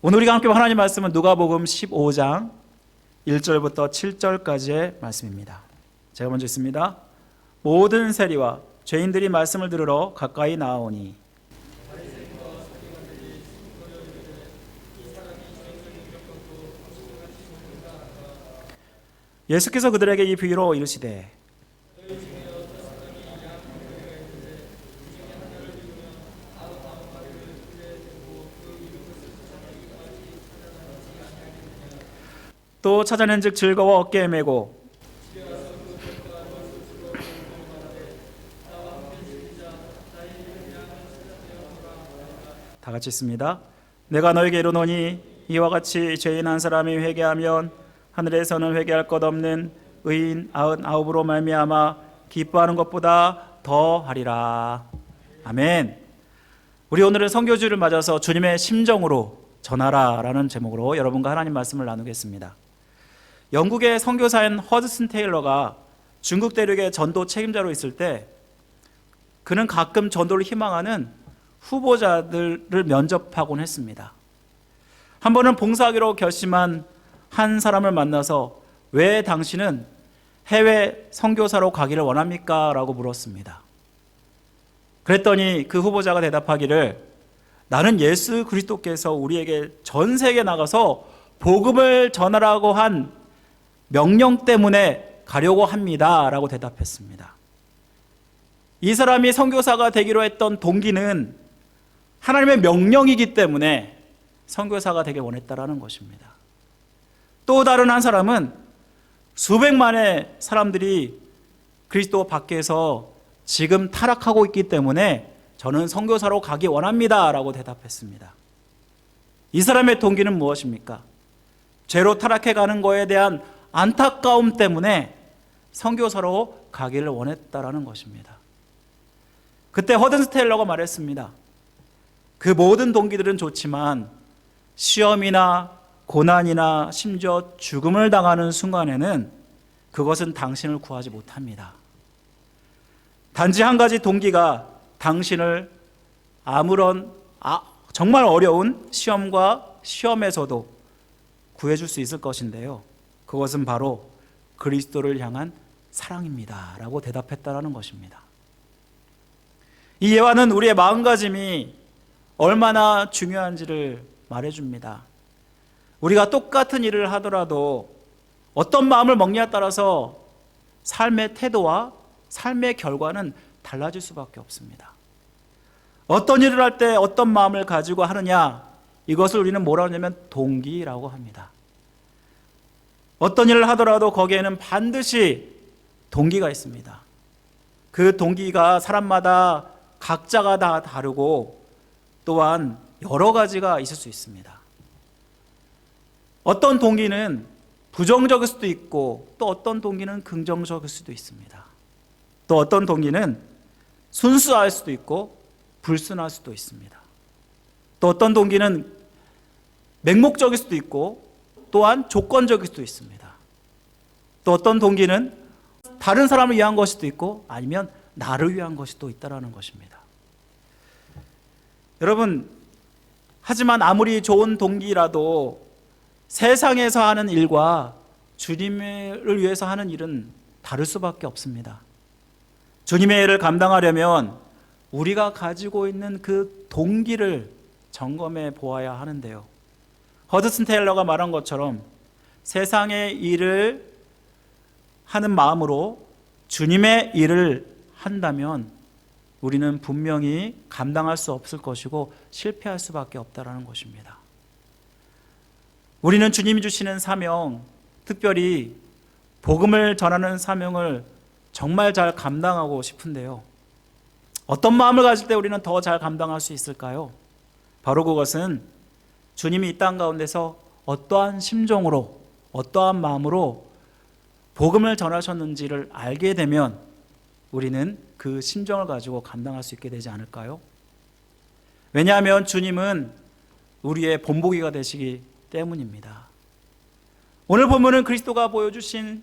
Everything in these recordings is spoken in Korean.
오늘 우리가 함께 하나님 말씀은 누가복음 15장 1절부터 7절까지의 말씀입니다. 제가 먼저 읽습니다. 모든 세리와 죄인들이 말씀을 들으러 가까이 나아오니 예수께서 그들에게 이 비유로 이르시되 또 찾아낸즉 즐거워 어깨에 메고 다 같이 있습니다. 내가 너에게 이르노니 이와 같이 죄인 한 사람이 회개하면 하늘에서는 회개할 것 없는 의인 99으로 말미암아 기뻐하는 것보다 더하리라. 아멘. 우리 오늘은 선교주를 맞아서 주님의 심정으로 전하라라는 제목으로 여러분과 하나님 말씀을 나누겠습니다. 영국의 선교사인 허드슨 테일러가 중국 대륙의 전도 책임자로 있을 때 그는 가끔 전도를 희망하는 후보자들을 면접하곤 했습니다. 한 번은 봉사하기로 결심한 한 사람을 만나서 왜 당신은 해외 선교사로 가기를 원합니까? 라고 물었습니다. 그랬더니 그 후보자가 대답하기를 나는 예수 그리스도께서 우리에게 전 세계에 나가서 복음을 전하라고 한 명령 때문에 가려고 합니다. 라고 대답했습니다. 이 사람이 선교사가 되기로 했던 동기는 하나님의 명령이기 때문에 선교사가 되길 원했다라는 것입니다. 또 다른 한 사람은 수백만의 사람들이 그리스도 밖에서 지금 타락하고 있기 때문에 저는 선교사로 가기 원합니다. 라고 대답했습니다. 이 사람의 동기는 무엇입니까? 죄로 타락해가는 것에 대한 안타까움 때문에 선교사로 가기를 원했다라는 것입니다. 그때 허든스 테일러가 말했습니다. 그 모든 동기들은 좋지만 시험이나 고난이나 심지어 죽음을 당하는 순간에는 그것은 당신을 구하지 못합니다. 단지 한 가지 동기가 당신을 아무런 정말 어려운 시험에서도 구해줄 수 있을 것인데요. 그것은 바로 그리스도를 향한 사랑입니다. 라고 대답했다라는 것입니다. 이 예화는 우리의 마음가짐이 얼마나 중요한지를 말해줍니다. 우리가 똑같은 일을 하더라도 어떤 마음을 먹냐에 따라서 삶의 태도와 삶의 결과는 달라질 수밖에 없습니다. 어떤 일을 할 때 어떤 마음을 가지고 하느냐, 이것을 우리는 뭐라고 하냐면 동기라고 합니다. 어떤 일을 하더라도 거기에는 반드시 동기가 있습니다. 그 동기가 사람마다 각자가 다 다르고 또한 여러 가지가 있을 수 있습니다. 어떤 동기는 부정적일 수도 있고 또 어떤 동기는 긍정적일 수도 있습니다. 또 어떤 동기는 순수할 수도 있고 불순할 수도 있습니다. 또 어떤 동기는 맹목적일 수도 있고 또한 조건적일 수도 있습니다. 또 어떤 동기는 다른 사람을 위한 것일 수도 있고 아니면 나를 위한 것이 또 있다는 것입니다. 여러분, 하지만 아무리 좋은 동기라도 세상에서 하는 일과 주님을 위해서 하는 일은 다를 수밖에 없습니다. 주님의 일을 감당하려면 우리가 가지고 있는 그 동기를 점검해 보아야 하는데요. 허드슨 테일러가 말한 것처럼 세상의 일을 하는 마음으로 주님의 일을 한다면 우리는 분명히 감당할 수 없을 것이고 실패할 수밖에 없다는 것입니다. 우리는 주님이 주시는 사명, 특별히 복음을 전하는 사명을 정말 잘 감당하고 싶은데요. 어떤 마음을 가질 때 우리는 더 잘 감당할 수 있을까요? 바로 그것은 주님이 이 땅 가운데서 어떠한 심정으로, 어떠한 마음으로 복음을 전하셨는지를 알게 되면 우리는 그 심정을 가지고 감당할 수 있게 되지 않을까요? 왜냐하면 주님은 우리의 본보기가 되시기 때문입니다. 오늘 본문은 그리스도가 보여주신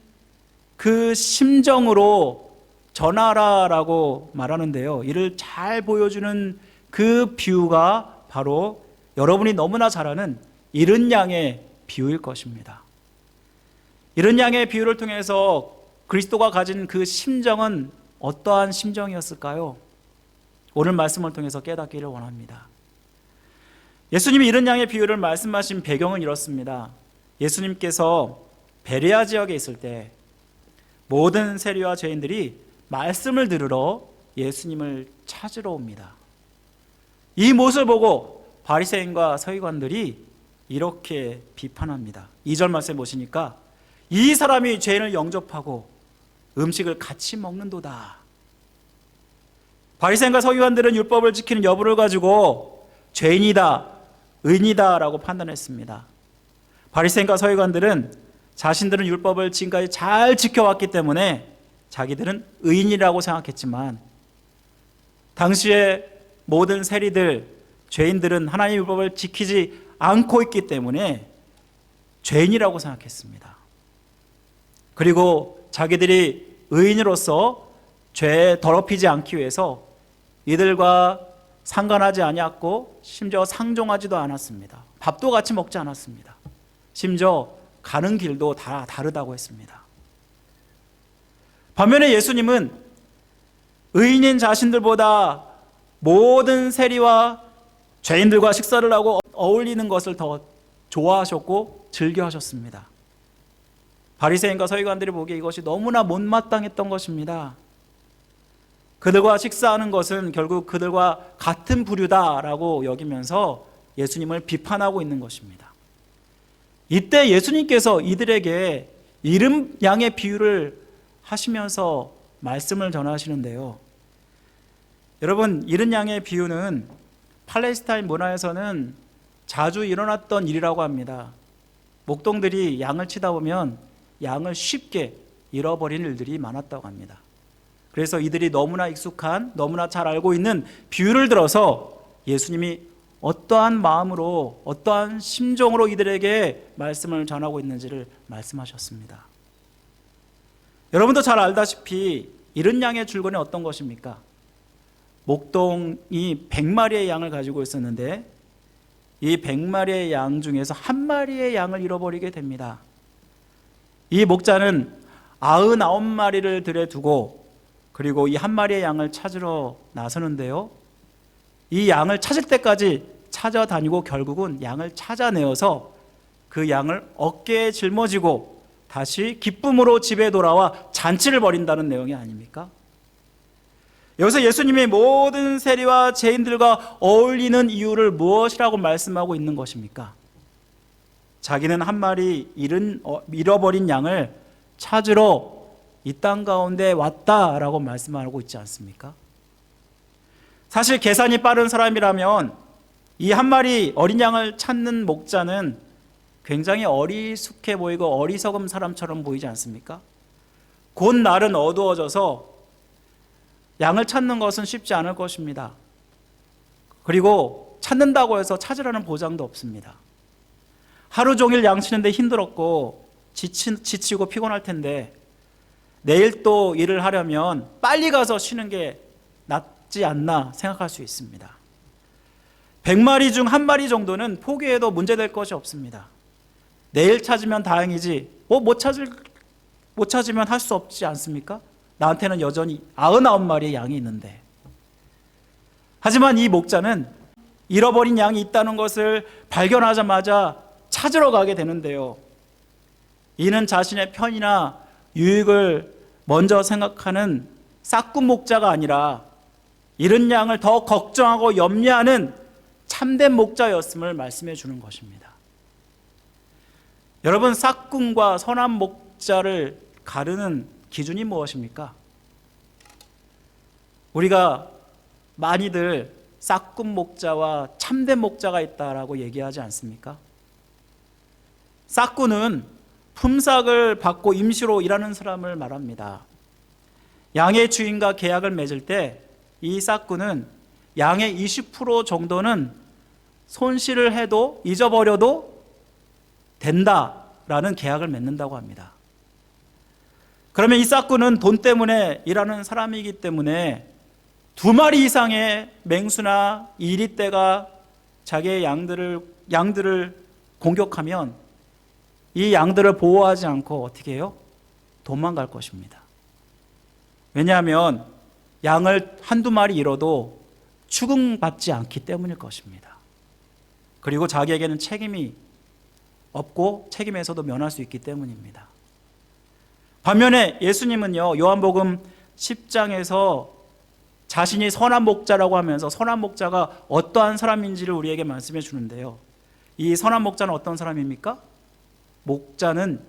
그 심정으로 전하라라고 말하는데요. 이를 잘 보여주는 그 비유가 바로 여러분이 너무나 잘 아는 잃은 양의 비유일 것입니다. 잃은 양의 비유를 통해서 그리스도가 가진 그 심정은 어떠한 심정이었을까요? 오늘 말씀을 통해서 깨닫기를 원합니다. 예수님이 잃은 양의 비유를 말씀하신 배경은 이렇습니다. 예수님께서 베레아 지역에 있을 때 모든 세리와 죄인들이 말씀을 들으러 예수님을 찾으러 옵니다. 이 모습을 보고 바리새인과 서기관들이 이렇게 비판합니다. 2절 말씀에 보시니까 이 사람이 죄인을 영접하고 음식을 같이 먹는도다. 바리새인과 서기관들은 율법을 지키는 여부를 가지고 죄인이다, 의인이다 라고 판단했습니다. 바리새인과 서기관들은 자신들은 율법을 지금까지 잘 지켜왔기 때문에 자기들은 의인이라고 생각했지만 당시에 모든 세리들, 죄인들은 하나님의 율법을 지키지 않고 있기 때문에 죄인이라고 생각했습니다. 그리고 자기들이 의인으로서 죄에 더럽히지 않기 위해서 이들과 상관하지 아니었고 심지어 상종하지도 않았습니다. 밥도 같이 먹지 않았습니다. 심지어 가는 길도 다 다르다고 했습니다. 반면에 예수님은 의인인 자신들보다 모든 세리와 죄인들과 식사를 하고 어울리는 것을 더 좋아하셨고 즐겨하셨습니다. 바리새인과 서기관들이 보기에 이것이 너무나 못마땅했던 것입니다. 그들과 식사하는 것은 결국 그들과 같은 부류다라고 여기면서 예수님을 비판하고 있는 것입니다. 이때 예수님께서 이들에게 잃은 양의 비유를 하시면서 말씀을 전하시는데요. 여러분, 잃은 양의 비유는 팔레스타인 문화에서는 자주 일어났던 일이라고 합니다. 목동들이 양을 치다 보면 양을 쉽게 잃어버리는 일들이 많았다고 합니다. 그래서 이들이 너무나 익숙한, 너무나 잘 알고 있는 비유를 들어서 예수님이 어떠한 마음으로, 어떠한 심정으로 이들에게 말씀을 전하고 있는지를 말씀하셨습니다. 여러분도 잘 알다시피 잃은 양의 줄권이 어떤 것입니까? 목동이 100마리의 양을 가지고 있었는데 이 100마리의 양 중에서 한 마리의 양을 잃어버리게 됩니다. 이 목자는 99마리를 들여 두고 그리고 이 한 마리의 양을 찾으러 나서는데요. 이 양을 찾을 때까지 찾아다니고 결국은 양을 찾아내어서 그 양을 어깨에 짊어지고 다시 기쁨으로 집에 돌아와 잔치를 벌인다는 내용이 아닙니까? 여기서 예수님이 모든 세리와 죄인들과 어울리는 이유를 무엇이라고 말씀하고 있는 것입니까? 자기는 한 마리 잃어버린 양을 찾으러 이 땅 가운데 왔다라고 말씀하고 있지 않습니까? 사실 계산이 빠른 사람이라면 이 한 마리 어린 양을 찾는 목자는 굉장히 어리숙해 보이고 어리석은 사람처럼 보이지 않습니까? 곧 날은 어두워져서 양을 찾는 것은 쉽지 않을 것입니다. 그리고 찾는다고 해서 찾으라는 보장도 없습니다. 하루 종일 양 치는데 힘들었고 지치고 피곤할 텐데 내일 또 일을 하려면 빨리 가서 쉬는 게 낫지 않나 생각할 수 있습니다. 100마리 중 한 마리 정도는 포기해도 문제될 것이 없습니다. 내일 찾으면 다행이지 못 찾으면 할 수 없지 않습니까? 나한테는 여전히 99마리의 양이 있는데. 하지만 이 목자는 잃어버린 양이 있다는 것을 발견하자마자 찾으러 가게 되는데요. 이는 자신의 편이나 유익을 먼저 생각하는 싹군 목자가 아니라 잃은 양을 더 걱정하고 염려하는 참된 목자였음을 말씀해 주는 것입니다. 여러분, 싹군과 선한 목자를 가르는 기준이 무엇입니까? 우리가 많이들 싹군 목자와 참된 목자가 있다라고 얘기하지 않습니까? 싹군은 품삯을 받고 임시로 일하는 사람을 말합니다. 양의 주인과 계약을 맺을 때 이 싹군은 양의 20% 정도는 손실을 해도 잊어버려도 된다라는 계약을 맺는다고 합니다. 그러면 이 싹군은 돈 때문에 일하는 사람이기 때문에 2마리 이상의 맹수나 이리떼가 자기의 양들을 공격하면 이 양들을 보호하지 않고 어떻게 해요? 도망갈 것입니다. 왜냐하면 양을 한두 마리 잃어도 추궁받지 않기 때문일 것입니다. 그리고 자기에게는 책임이 없고 책임에서도 면할 수 있기 때문입니다. 반면에 예수님은요, 요한복음 10장에서 자신이 선한 목자라고 하면서 선한 목자가 어떠한 사람인지를 우리에게 말씀해 주는데요. 이 선한 목자는 어떤 사람입니까?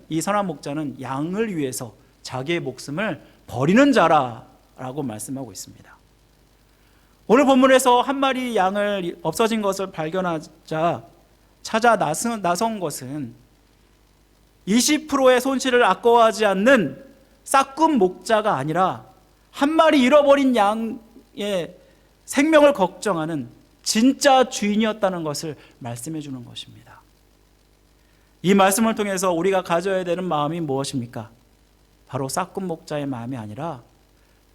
이 선한 목자는 양을 위해서 자기의 목숨을 버리는 자라고 말씀하고 있습니다. 오늘 본문에서 한 마리 양을 없어진 것을 발견하자 찾아 나선 것은 20%의 손실을 아까워하지 않는 싹군 목자가 아니라 한 마리 잃어버린 양의 생명을 걱정하는 진짜 주인이었다는 것을 말씀해 주는 것입니다. 이 말씀을 통해서 우리가 가져야 되는 마음이 무엇입니까? 바로 싹군 목자의 마음이 아니라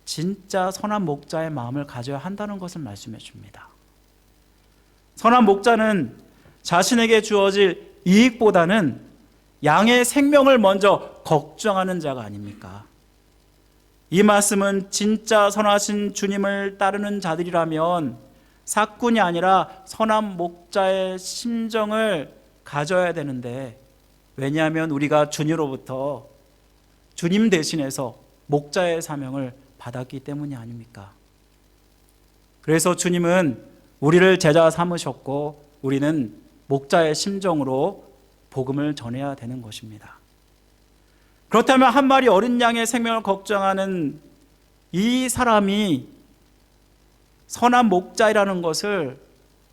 진짜 선한 목자의 마음을 가져야 한다는 것을 말씀해 줍니다. 선한 목자는 자신에게 주어질 이익보다는 양의 생명을 먼저 걱정하는 자가 아닙니까? 이 말씀은 진짜 선하신 주님을 따르는 자들이라면 삭군이 아니라 선한 목자의 심정을 가져야 되는데, 왜냐하면 우리가 주님으로부터 주님 대신해서 목자의 사명을 받았기 때문이 아닙니까? 그래서 주님은 우리를 제자 삼으셨고 우리는 목자의 심정으로 복음을 전해야 되는 것입니다. 그렇다면 한 마리 어린 양의 생명을 걱정하는 이 사람이 선한 목자이라는 것을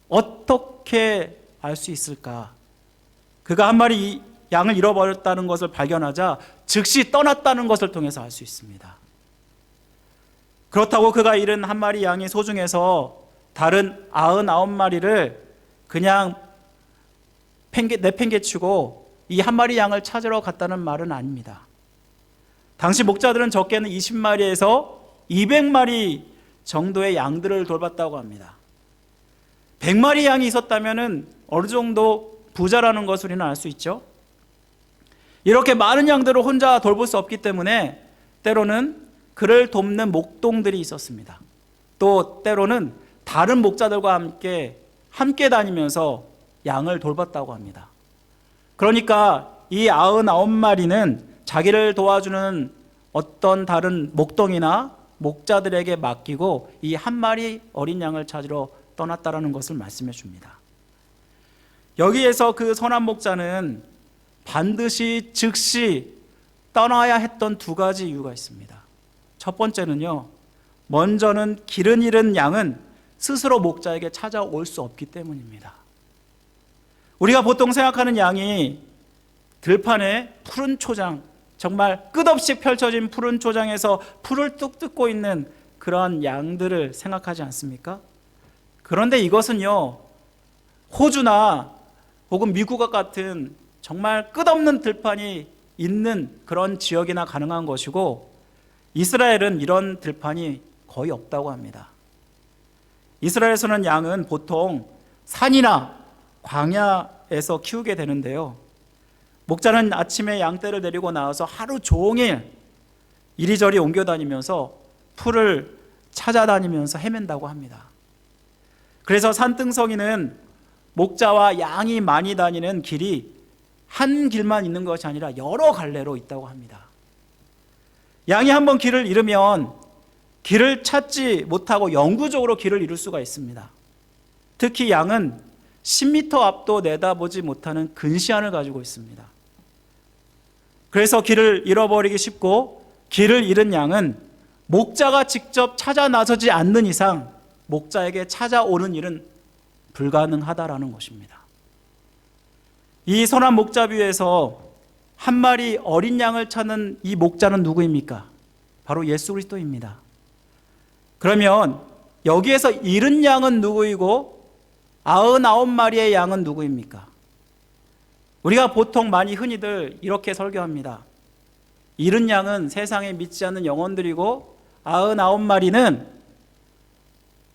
어떻게 알 수 있을까? 그가 한 마리 양을 잃어버렸다는 것을 발견하자 즉시 떠났다는 것을 통해서 알 수 있습니다. 그렇다고 그가 잃은 한 마리 양이 소중해서 다른 99마리를 그냥 내팽개치고 이 한 마리 양을 찾으러 갔다는 말은 아닙니다. 당시 목자들은 적게는 20마리에서 200마리 정도의 양들을 돌봤다고 합니다. 100마리 양이 있었다면 어느 정도 부자라는 것을 우리는 알 수 있죠. 이렇게 많은 양들을 혼자 돌볼 수 없기 때문에 때로는 그를 돕는 목동들이 있었습니다. 또 때로는 다른 목자들과 함께 다니면서 양을 돌봤다고 합니다. 그러니까 이 99마리는 자기를 도와주는 어떤 다른 목동이나 목자들에게 맡기고 이 한 마리 어린 양을 찾으러 떠났다라는 것을 말씀해 줍니다. 여기에서 그 선한 목자는 반드시 즉시 떠나야 했던 두 가지 이유가 있습니다. 첫 번째는요, 먼저는 길을 잃은 양은 스스로 목자에게 찾아올 수 없기 때문입니다. 우리가 보통 생각하는 양이 들판에 푸른 초장, 정말 끝없이 펼쳐진 푸른 초장에서 풀을 뚝 뜯고 있는 그런 양들을 생각하지 않습니까? 그런데 이것은요, 호주나 혹은 미국과 같은 정말 끝없는 들판이 있는 그런 지역이나 가능한 것이고, 이스라엘은 이런 들판이 거의 없다고 합니다. 이스라엘에서는 양은 보통 산이나 광야에서 키우게 되는데요, 목자는 아침에 양떼를 데리고 나와서 하루 종일 이리저리 옮겨 다니면서 풀을 찾아다니면서 헤맨다고 합니다. 그래서 산등성이는 목자와 양이 많이 다니는 길이 한 길만 있는 것이 아니라 여러 갈래로 있다고 합니다. 양이 한번 길을 잃으면 길을 찾지 못하고 영구적으로 길을 잃을 수가 있습니다. 특히 양은 10m 앞도 내다보지 못하는 근시안을 가지고 있습니다. 그래서 길을 잃어버리기 쉽고, 길을 잃은 양은 목자가 직접 찾아 나서지 않는 이상 목자에게 찾아오는 일은 불가능하다라는 것입니다. 이 선한 목자뷰에서 한 마리 어린 양을 찾는 이 목자는 누구입니까? 바로 예수 그리스도입니다. 그러면 여기에서 잃은 양은 누구이고 99마리의 양은 누구입니까? 우리가 보통 많이 흔히들 이렇게 설교합니다. 잃은 양은 세상에 믿지 않는 영혼들이고 99마리는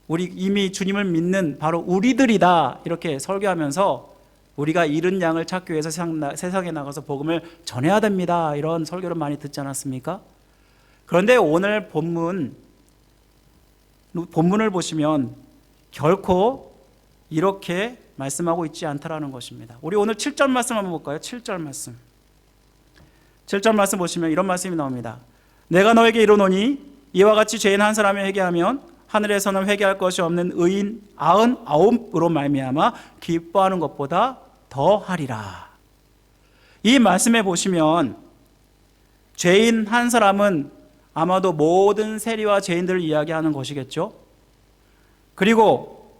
우리 이미 주님을 믿는 바로 우리들이다, 이렇게 설교하면서 우리가 잃은 양을 찾기 위해서 세상에 나가서 복음을 전해야 됩니다. 이런 설교를 많이 듣지 않았습니까? 그런데 오늘 본문을 보시면 결코 이렇게 말씀하고 있지 않다라는 것입니다. 우리 오늘 7절 말씀 한번 볼까요? 7절 말씀. 7절 말씀 보시면 이런 말씀이 나옵니다. 내가 너에게 이르노니 이와 같이 죄인 한 사람이 회개하면 하늘에서는 회개할 것이 없는 의인 99으로 말미암아 기뻐하는 것보다 더하리라. 이 말씀에 보시면 죄인 한 사람은 아마도 모든 세리와 죄인들을 이야기하는 것이겠죠. 그리고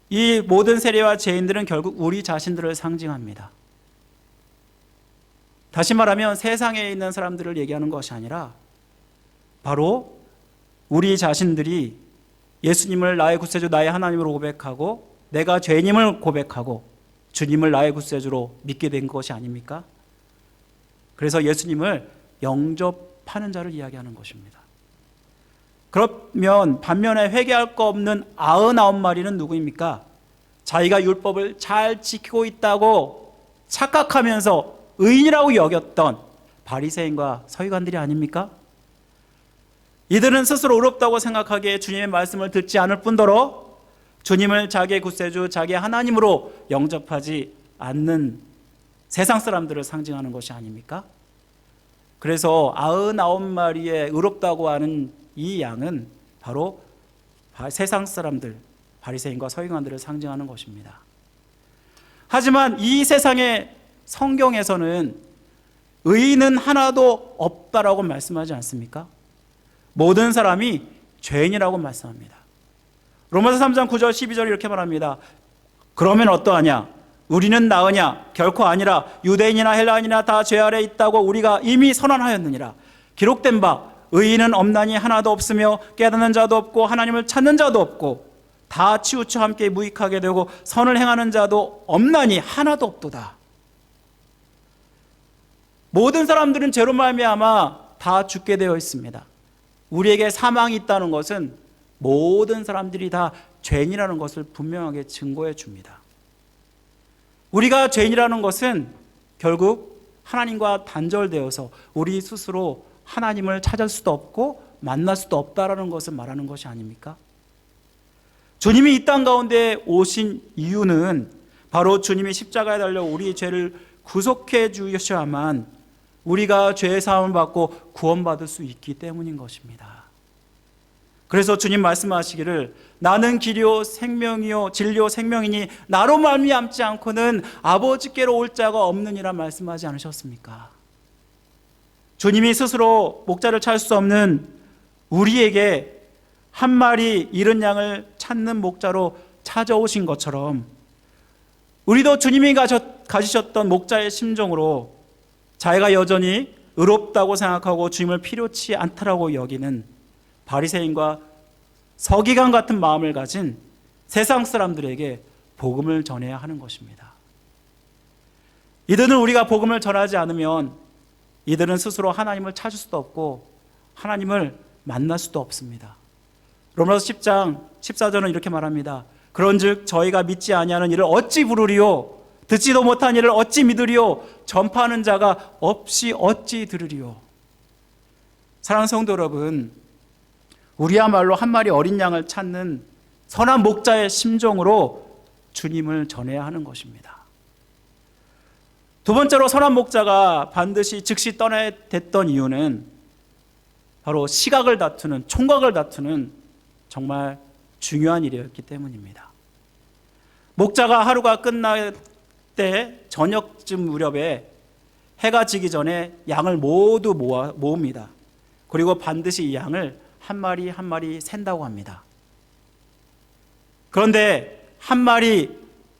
이 모든 세리와 죄인들은 결국 우리 자신들을 상징합니다. 다시 말하면 세상에 있는 사람들을 얘기하는 것이 아니라 바로 우리 자신들이 예수님을 나의 구세주 나의 하나님으로 고백하고 내가 죄인임을 고백하고 주님을 나의 구세주로 믿게 된 것이 아닙니까? 그래서 예수님을 영접하는 자를 이야기하는 것입니다. 그러면 반면에 회개할 거 없는 99마리는 누구입니까? 자기가 율법을 잘 지키고 있다고 착각하면서 의인이라고 여겼던 바리새인과 서기관들이 아닙니까? 이들은 스스로 의롭다고 생각하기에 주님의 말씀을 듣지 않을 뿐더러 주님을 자기의 구세주, 자기의 하나님으로 영접하지 않는 세상 사람들을 상징하는 것이 아닙니까? 그래서 99마리의 의롭다고 하는 이 양은 바로 세상 사람들, 바리새인과 서기관들을 상징하는 것입니다. 하지만 이 세상의 성경에서는 의인은 하나도 없다라고 말씀하지 않습니까? 모든 사람이 죄인이라고 말씀합니다. 로마서 3장 9절 12절 이렇게 말합니다. 그러면 어떠하냐? 우리는 나으냐? 결코 아니라 유대인이나 헬라인이나 다 죄 아래 있다고 우리가 이미 선언하였느니라. 기록된 바 의인은 없나니 하나도 없으며 깨닫는 자도 없고 하나님을 찾는 자도 없고 다 치우쳐 함께 무익하게 되고 선을 행하는 자도 없나니 하나도 없도다. 모든 사람들은 죄로 말미암아 다 죽게 되어 있습니다. 우리에게 사망이 있다는 것은 모든 사람들이 다 죄인이라는 것을 분명하게 증거해 줍니다. 우리가 죄인이라는 것은 결국 하나님과 단절되어서 우리 스스로 하나님을 찾을 수도 없고 만날 수도 없다라는 것을 말하는 것이 아닙니까? 주님이 이 땅 가운데 오신 이유는 바로 주님이 십자가에 달려 우리의 죄를 구속해 주셔야만 우리가 죄의 사함을 받고 구원받을 수 있기 때문인 것입니다. 그래서 주님 말씀하시기를 나는 길이요 생명이요 진리요 생명이니 나로 말미암지 않고는 아버지께로 올 자가 없느니라 말씀하지 않으셨습니까? 주님이 스스로 목자를 찾을 수 없는 우리에게 한 마리 잃은 양을 찾는 목자로 찾아오신 것처럼 우리도 주님이 가지셨던 목자의 심정으로 자기가 여전히 의롭다고 생각하고 주님을 필요치 않다라고 여기는 바리새인과 서기관 같은 마음을 가진 세상 사람들에게 복음을 전해야 하는 것입니다. 이들은 우리가 복음을 전하지 않으면 이들은 스스로 하나님을 찾을 수도 없고 하나님을 만날 수도 없습니다. 로마서 10장 14절은 이렇게 말합니다. 그런즉 저희가 믿지 아니하는 이를 어찌 부르리요 듣지도 못한 이를 어찌 믿으리요 전파하는 자가 없이 어찌 들으리요. 사랑하는 성도 여러분, 우리야말로 한 마리 어린 양을 찾는 선한 목자의 심정으로 주님을 전해야 하는 것입니다. 두 번째로 선한 목자가 반드시 즉시 떠나야 됐던 이유는 바로 시각을 다투는, 총각을 다투는 정말 중요한 일이었기 때문입니다. 목자가 하루가 끝날 때 저녁쯤 무렵에 해가 지기 전에 양을 모두 모읍니다. 그리고 반드시 이 양을 한 마리 한 마리 샌다고 합니다. 그런데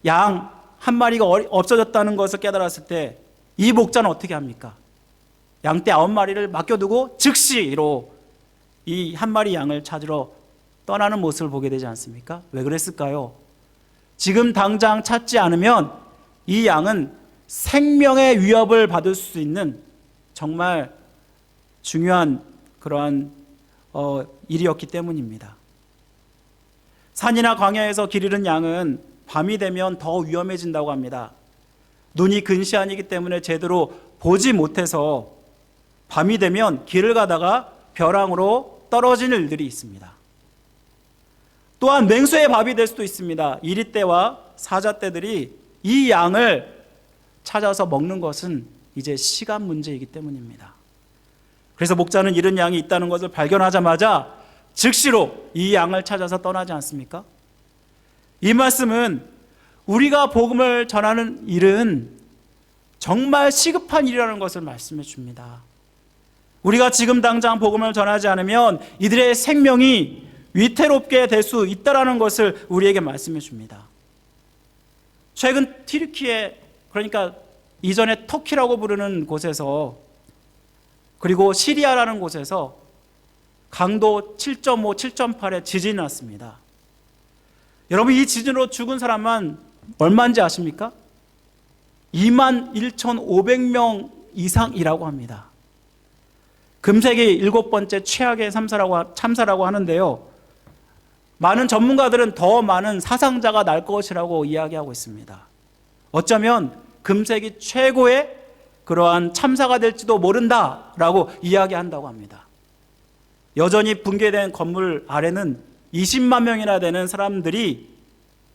양 한 마리가 없어졌다는 것을 깨달았을 때 이 목자는 어떻게 합니까? 양떼 9마리를 맡겨두고 즉시로 이 한 마리 양을 찾으러 떠나는 모습을 보게 되지 않습니까? 왜 그랬을까요? 지금 당장 찾지 않으면 이 양은 생명의 위협을 받을 수 있는 정말 중요한 그러한 일이었기 때문입니다. 산이나 광야에서 길 잃은 양은 밤이 되면 더 위험해진다고 합니다. 눈이 근시안이기 때문에 제대로 보지 못해서 밤이 되면 길을 가다가 벼랑으로 떨어지는 일들이 있습니다. 또한 맹수의 밥이 될 수도 있습니다. 이리 때와 사자 때들이 이 양을 찾아서 먹는 것은 이제 시간 문제이기 때문입니다. 그래서 목자는 잃은 양이 있다는 것을 발견하자마자 즉시로 이 양을 찾아서 떠나지 않습니까? 이 말씀은 우리가 복음을 전하는 일은 정말 시급한 일이라는 것을 말씀해 줍니다. 우리가 지금 당장 복음을 전하지 않으면 이들의 생명이 위태롭게 될 수 있다는 것을 우리에게 말씀해 줍니다. 최근 튀르키예, 그러니까 이전에 터키라고 부르는 곳에서, 그리고 시리아라는 곳에서 강도 7.5, 7.8의 지진이 났습니다. 여러분, 이 지진으로 죽은 사람만 얼마인지 아십니까? 21,500명 이상이라고 합니다. 금세기 7번째 최악의 참사라고 하는데요, 많은 전문가들은 더 많은 사상자가 날 것이라고 이야기하고 있습니다. 어쩌면 금세기 최고의 그러한 참사가 될지도 모른다라고 이야기한다고 합니다. 여전히 붕괴된 건물 아래는 20만 명이나 되는 사람들이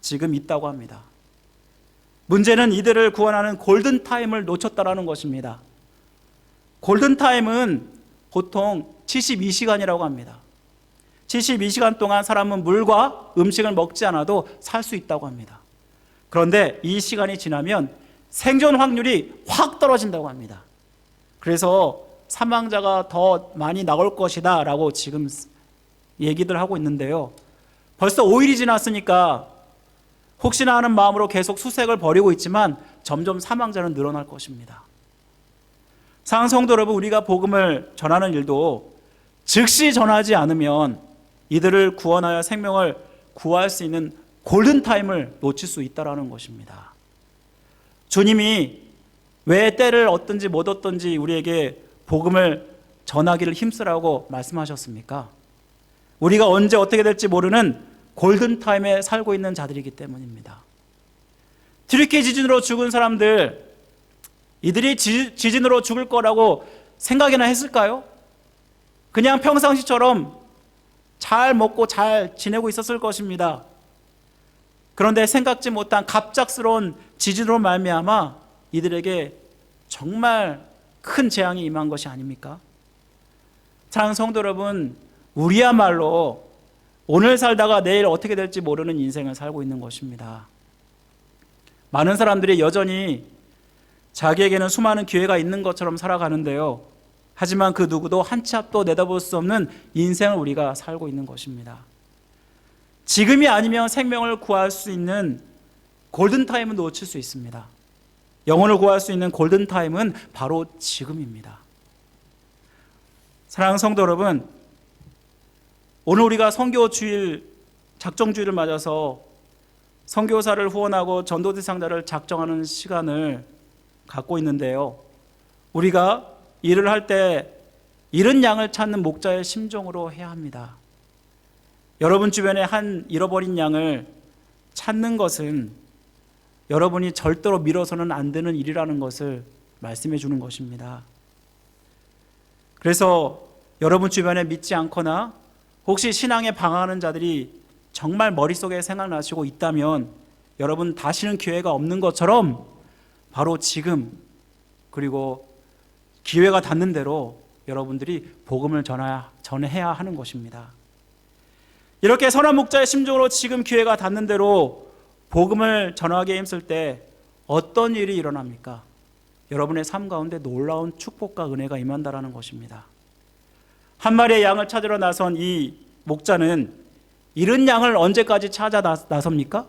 지금 있다고 합니다. 문제는 이들을 구원하는 골든타임을 놓쳤다라는 것입니다. 골든타임은 보통 72시간이라고 합니다. 72시간 동안 사람은 물과 음식을 먹지 않아도 살 수 있다고 합니다. 그런데 이 시간이 지나면 생존 확률이 확 떨어진다고 합니다. 그래서 사망자가 더 많이 나올 것이다 라고 지금 얘기들 하고 있는데요, 벌써 5일이 지났으니까 혹시나 하는 마음으로 계속 수색을 벌이고 있지만 점점 사망자는 늘어날 것입니다. 사랑하는 성도 여러분, 우리가 복음을 전하는 일도 즉시 전하지 않으면 이들을 구원하여 생명을 구할 수 있는 골든타임을 놓칠 수 있다는 것입니다. 주님이 왜 때를 얻든지 못 얻든지 우리에게 복음을 전하기를 힘쓰라고 말씀하셨습니까? 우리가 언제 어떻게 될지 모르는 골든타임에 살고 있는 자들이기 때문입니다. 튀르키예 지진으로 죽은 사람들, 이들이 지진으로 죽을 거라고 생각이나 했을까요? 그냥 평상시처럼 잘 먹고 잘 지내고 있었을 것입니다. 그런데 생각지 못한 갑작스러운 지진으로 말미암아 이들에게 정말 큰 재앙이 임한 것이 아닙니까? 사랑하는 성도 여러분, 우리야말로 오늘 살다가 내일 어떻게 될지 모르는 인생을 살고 있는 것입니다. 많은 사람들이 여전히 자기에게는 수많은 기회가 있는 것처럼 살아가는데요, 하지만 그 누구도 한 치 앞도 내다볼 수 없는 인생을 우리가 살고 있는 것입니다. 지금이 아니면 생명을 구할 수 있는 골든타임은 놓칠 수 있습니다. 영혼을 구할 수 있는 골든타임은 바로 지금입니다. 사랑하는 성도 여러분, 오늘 우리가 선교주일, 작정주일을 맞아서 선교사를 후원하고 전도 대상자를 작정하는 시간을 갖고 있는데요, 우리가 일을 할 때 잃은 양을 찾는 목자의 심정으로 해야 합니다. 여러분 주변에 한 잃어버린 양을 찾는 것은 여러분이 절대로 미뤄서는 안 되는 일이라는 것을 말씀해 주는 것입니다. 그래서 여러분 주변에 믿지 않거나 혹시 신앙에 방황하는 자들이 정말 머릿속에 생각나시고 있다면 여러분 다시는 기회가 없는 것처럼 바로 지금, 그리고 기회가 닿는 대로 여러분들이 복음을 전해야 하는 것입니다. 이렇게 선한 목자의 심정으로 지금 기회가 닿는 대로 복음을 전하기에 힘쓸 때 어떤 일이 일어납니까? 여러분의 삶 가운데 놀라운 축복과 은혜가 임한다라는 것입니다. 한 마리의 양을 찾으러 나선 이 목자는 잃은 양을 언제까지 찾아 나섭니까?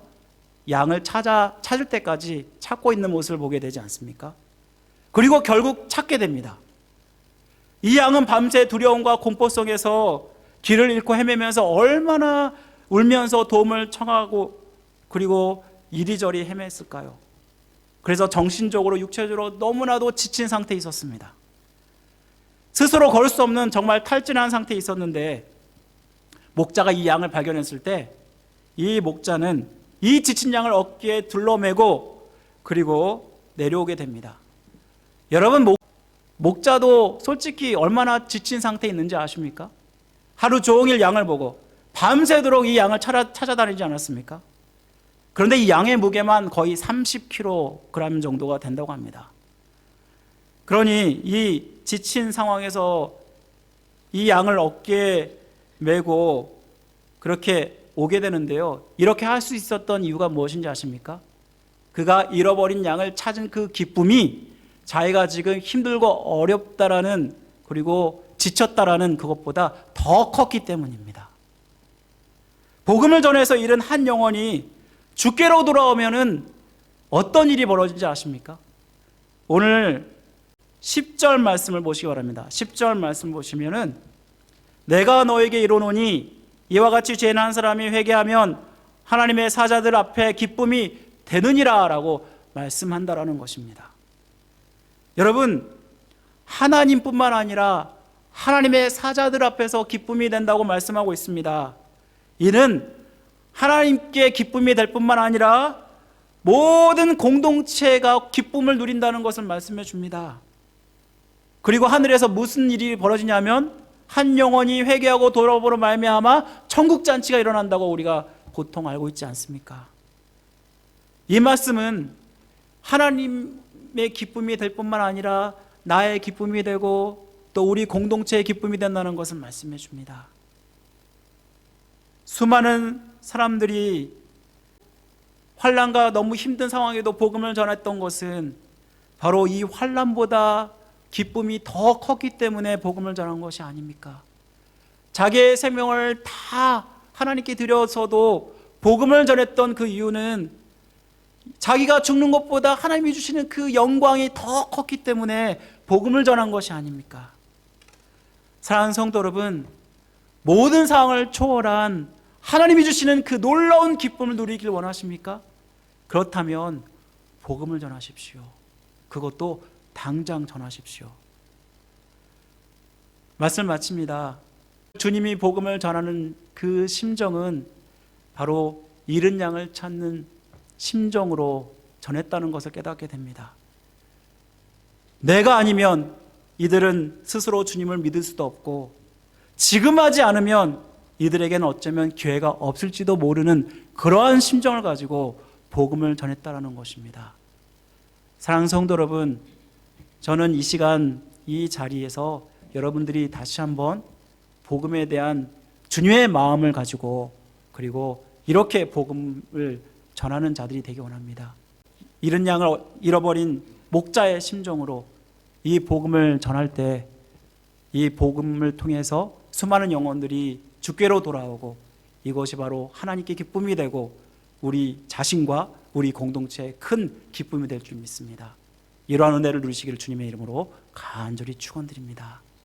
양을 찾을 때까지 찾고 있는 모습을 보게 되지 않습니까? 그리고 결국 찾게 됩니다. 이 양은 밤새 두려움과 공포 속에서 길을 잃고 헤매면서 얼마나 울면서 도움을 청하고 그리고 이리저리 헤맸을까요? 그래서 정신적으로 육체적으로 너무나도 지친 상태에 있었습니다. 스스로 걸을 수 없는 정말 탈진한 상태에 있었는데 목자가 이 양을 발견했을 때 이 목자는 이 지친 양을 어깨에 둘러매고 그리고 내려오게 됩니다. 여러분, 목자도 솔직히 얼마나 지친 상태에 있는지 아십니까? 하루 종일 양을 보고 밤새도록 이 양을 찾아다니지 않았습니까? 그런데 이 양의 무게만 거의 30kg 정도가 된다고 합니다. 그러니 이 지친 상황에서 이 양을 어깨에 메고 그렇게 오게 되는데요. 이렇게 할 수 있었던 이유가 무엇인지 아십니까? 그가 잃어버린 양을 찾은 그 기쁨이 자기가 지금 힘들고 어렵다라는, 그리고 지쳤다라는 그것보다 더 컸기 때문입니다. 복음을 전해서 잃은 한 영혼이 주께로 돌아오면은 어떤 일이 벌어지는지 아십니까? 오늘 10절 말씀을 보시기 바랍니다. 10절 말씀 보시면은 내가 너에게 이르노니 이와 같이 죄인 한 사람이 회개하면 하나님의 사자들 앞에 기쁨이 되느니라 라고 말씀한다라는 것입니다. 여러분, 하나님뿐만 아니라 하나님의 사자들 앞에서 기쁨이 된다고 말씀하고 있습니다. 이는 하나님께 기쁨이 될 뿐만 아니라 모든 공동체가 기쁨을 누린다는 것을 말씀해 줍니다. 그리고 하늘에서 무슨 일이 벌어지냐면 한 영혼이 회개하고 돌아옴으로 말미암아 천국 잔치가 일어난다고 우리가 보통 알고 있지 않습니까? 이 말씀은 하나님의 기쁨이 될 뿐만 아니라 나의 기쁨이 되고 또 우리 공동체의 기쁨이 된다는 것을 말씀해 줍니다. 수많은 사람들이 환난과 너무 힘든 상황에도 복음을 전했던 것은 바로 이 환난보다 기쁨이 더 컸기 때문에 복음을 전한 것이 아닙니까? 자기의 생명을 다 하나님께 드려서도 복음을 전했던 그 이유는 자기가 죽는 것보다 하나님이 주시는 그 영광이 더 컸기 때문에 복음을 전한 것이 아닙니까? 사랑하는 성도 여러분, 모든 상황을 초월한 하나님이 주시는 그 놀라운 기쁨을 누리길 원하십니까? 그렇다면 복음을 전하십시오. 그것도 당장 전하십시오. 말씀 마칩니다. 주님이 복음을 전하는 그 심정은 바로 잃은 양을 찾는 심정으로 전했다는 것을 깨닫게 됩니다. 내가 아니면 이들은 스스로 주님을 믿을 수도 없고 지금 하지 않으면 이들에게는 어쩌면 기회가 없을지도 모르는 그러한 심정을 가지고 복음을 전했다는 것입니다. 사랑하는 성도 여러분, 저는 이 시간 이 자리에서 여러분들이 다시 한번 복음에 대한 주님의 마음을 가지고 그리고 이렇게 복음을 전하는 자들이 되기 원합니다. 잃은 양을 잃어버린 목자의 심정으로 이 복음을 전할 때 이 복음을 통해서 수많은 영혼들이 주께로 돌아오고 이것이 바로 하나님께 기쁨이 되고 우리 자신과 우리 공동체에 큰 기쁨이 될 줄 믿습니다. 이러한 은혜를 누리시기를 주님의 이름으로 간절히 축원드립니다.